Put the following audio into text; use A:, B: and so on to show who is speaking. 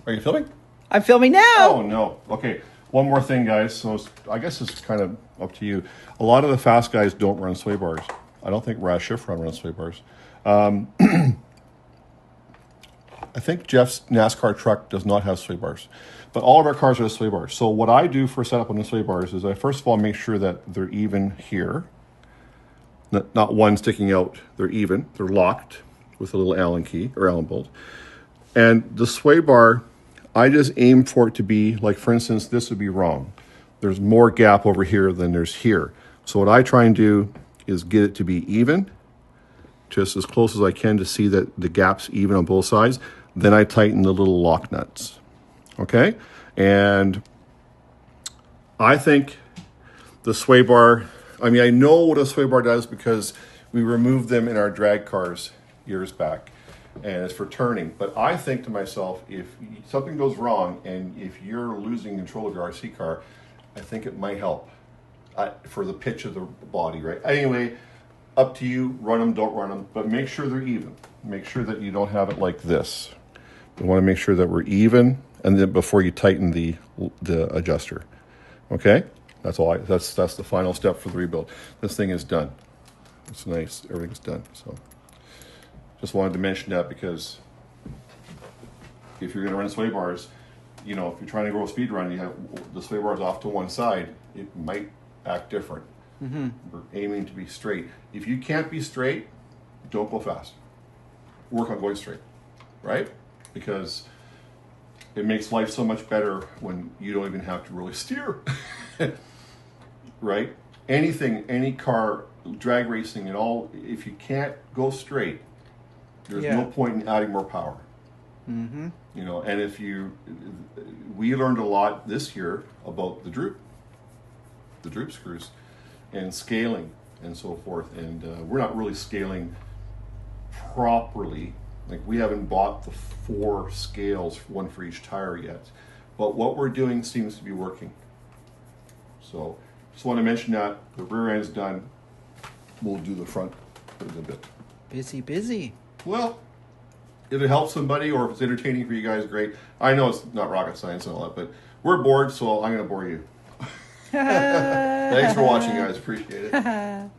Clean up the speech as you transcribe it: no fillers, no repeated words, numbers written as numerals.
A: Are you filming?
B: I'm filming now.
A: Oh, no. Okay. One more thing, guys. So I guess it's kind of up to you. A lot of the fast guys don't run sway bars. I don't think Raz Schifrin runs sway bars. I think Jeff's NASCAR truck does not have sway bars. But all of our cars are sway bars. So what I do for setup on the sway bars is I first of all make sure that they're even here. Not one sticking out. They're even. They're locked with a little Allen key or Allen bolt. And the sway bar, I just aim for it to be, like for instance, this would be wrong. There's more gap over here than there's here. So what I try and do is get it to be even, just as close as I can to see that the gap's even on both sides. Then I tighten the little lock nuts. Okay? And I think the sway bar, I mean, I know what a sway bar does because we removed them in our drag cars years back. And it's for turning. But I think to myself, if something goes wrong and if you're losing control of your RC car, I think it might help for the pitch of the body, right? Anyway, up to you. Run them, don't run them. But make sure they're even. Make sure that you don't have it like this. You want to make sure that we're even, and then before you tighten the adjuster. Okay? That's all. That's the final step for the rebuild. This thing is done. It's nice. Everything's done. So just wanted to mention that because if you're going to run sway bars, you know, if you're trying to go a speed run, you have the sway bars off to one side, it might act different. Mm-hmm. We're aiming to be straight. If you can't be straight, don't go fast. Work on going straight, right? Because it makes life so much better when you don't even have to really steer, right? Anything, any car, drag racing and all, if you can't go straight, there's no point in adding more power. Mm-hmm. You know, and we learned a lot this year about the droop screws and scaling and so forth. And we're not really scaling properly. Like we haven't bought the 4 scales, one for each tire yet. But what we're doing seems to be working. So just want to mention that the rear end's done. We'll do the front a little bit.
B: Busy.
A: Well, if it helps somebody or if it's entertaining for you guys, great. I know it's not rocket science and all that, but we're bored, so I'm going to bore you. Thanks for watching, guys. Appreciate it.